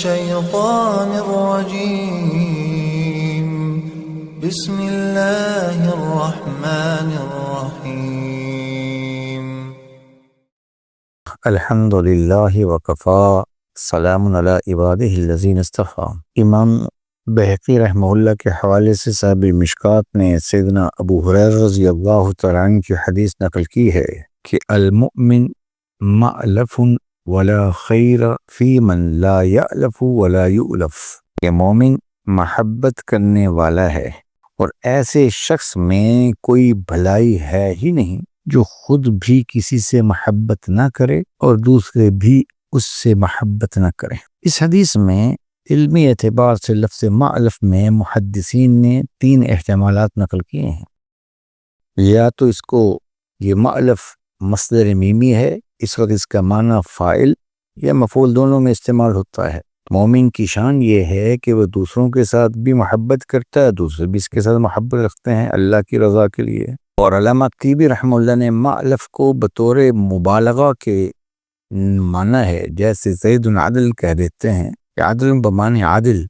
الشيطان الرجيم بسم الله الرحمن الرحيم الحمد للہ وکفا سلام علی عبادہ الذین اصطفیٰ۔ امام بہقی رحمہ اللہ کے حوالے سے صاحب مشکات نے سیدنا ابو ہریرہ رضی اللہ تعالیٰ عنہ کی حدیث نقل کی ہے کہ المؤمن مألف ولا خیر فی من لا یألف ولا یؤلف، کہ مومن محبت کرنے والا ہے اور ایسے شخص میں کوئی بھلائی ہے ہی نہیں جو خود بھی کسی سے محبت نہ کرے اور دوسرے بھی اس سے محبت نہ کرے۔ اس حدیث میں علمی اعتبار سے لفظ مألف میں محدثین نے 3 احتمالات نقل کیے ہیں۔ یا تو اس کو یہ مألف مصدر میمی ہے، اس وقت اس کا معنی فاعل یا مفعول دونوں میں استعمال ہوتا ہے۔ مومن کی شان یہ ہے کہ وہ دوسروں کے ساتھ بھی محبت کرتا ہے، دوسرے بھی اس کے ساتھ محبت رکھتے ہیں اللہ کی رضا کے لیے۔ اور علامہ طیبی رحمہ اللہ نے مألف کو بطور مبالغہ کے معنی ہے، جیسے زید عدل کہہ دیتے ہیں کہ عدل بمعنی عادل،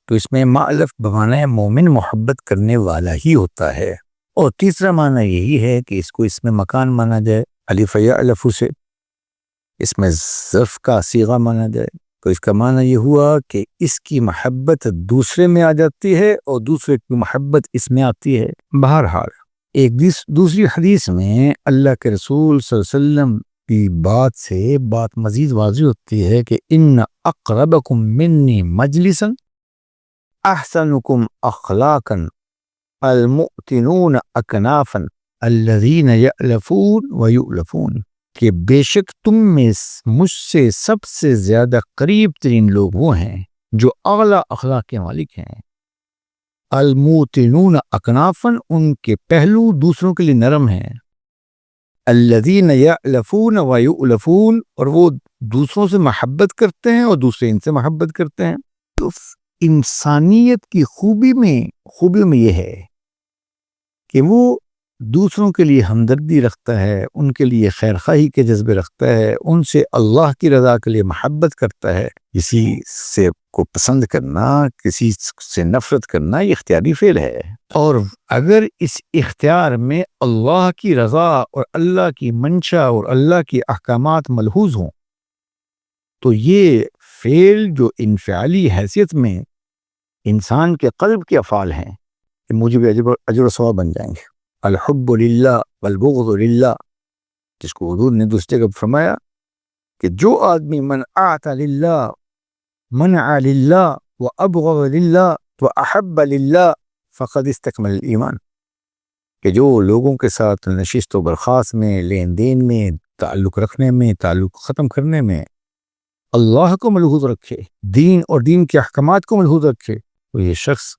تو اس میں مألف بمعنی مومن محبت کرنے والا ہی ہوتا ہے۔ اور تیسرا معنی یہی ہے کہ اس کو اس میں مکان مانا جائے، الف یألف سے اس میں ظرف کا صیغہ مانا جائے، تو اس کا معنی یہ ہوا کہ اس کی محبت دوسرے میں آ جاتی ہے اور دوسرے کی محبت اس میں آتی ہے۔ بہرحال ایک دوسری حدیث میں اللہ کے رسول صلی اللہ علیہ وسلم کی بات سے بات مزید واضح ہوتی ہے کہ ان اقربکم منی مجلسا احسنکم اخلاقا المؤتنون اکنافا الذین یألفون ویؤلفون، کہ بے شک تم میں مجھ سے سب سے زیادہ قریب ترین لوگ وہ ہیں جو اعلیٰ اخلاق کے مالک ہیں۔ الموتنون اکنافن، ان کے پہلو دوسروں کے لیے نرم ہیں۔ الذین یألفون ویؤلفون، اور وہ دوسروں سے محبت کرتے ہیں اور دوسرے ان سے محبت کرتے ہیں۔ تو انسانیت کی خوبیوں میں یہ ہے کہ وہ دوسروں کے لیے ہمدردی رکھتا ہے، ان کے لیے خیر خواہی کے جذبے رکھتا ہے، ان سے اللہ کی رضا کے لیے محبت کرتا ہے۔ کسی سے کو پسند کرنا، کسی سے نفرت کرنا یہ اختیاری فعل ہے، اور اگر اس اختیار میں اللہ کی رضا اور اللہ کی منشا اور اللہ کی احکامات ملحوظ ہوں تو یہ فعل جو انفعالی حیثیت میں انسان کے قلب کے افعال ہیں کہ موجب اجر و ثواب بن جائیں گے۔ الحب للہ والبغض للہ، جس کو حضور نے دوسرے جگہ فرمایا کہ جو آدمی من اعطى للہ منع للہ وابغض للہ واحب للہ فقد استکمل الایمان، کہ جو لوگوں کے ساتھ نشست و برخاست میں، لین دین میں، تعلق رکھنے میں، تعلق ختم کرنے میں اللہ کو ملحوظ رکھے، دین اور دین کے احکامات کو ملحوظ رکھے، تو یہ شخص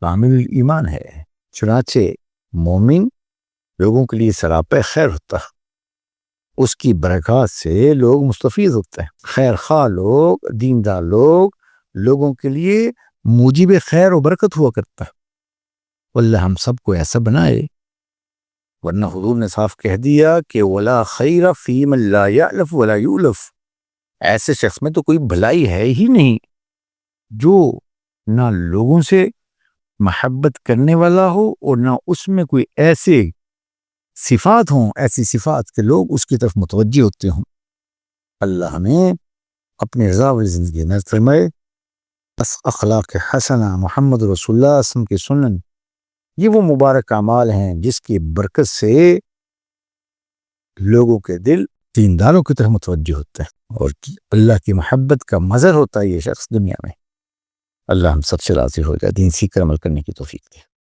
کامل ایمان ہے۔ چنانچہ مومن لوگوں کے لیے سراپا خیر ہوتا ہے، اس کی برکات سے لوگ مستفید ہوتے ہیں۔ خیر خواہ لوگ، دیندار لوگ، لوگوں کے لیے موجب خیر و برکت ہوا کرتا ہے۔ واللہ ہم سب کو ایسا بنائے، ورنہ حضور نے صاف کہہ دیا کہ ولا خیر فی من لا یألف ولا یؤلف، ایسے شخص میں تو کوئی بھلائی ہے ہی نہیں جو نہ لوگوں سے محبت کرنے والا ہو اور نہ اس میں کوئی ایسے صفات ہوں، ایسی صفات کہ لوگ اس کی طرف متوجہ ہوتے ہوں۔ اللہ ہمیں اپنی رضا والی زندگی نصیب فرمائے۔ بس اخلاق حسنہ، محمد رسول اللہ صلی اللہ علیہ وسلم کی سنن، یہ وہ مبارک اعمال ہیں جس کی برکت سے لوگوں کے دل دینداروں کی طرف متوجہ ہوتے ہیں اور اللہ کی محبت کا مظہر ہوتا ہے یہ شخص دنیا میں۔ اللہ ہم سب سے راضی ہو جائے، دین سیکھ کر عمل کرنے کی توفیق دے۔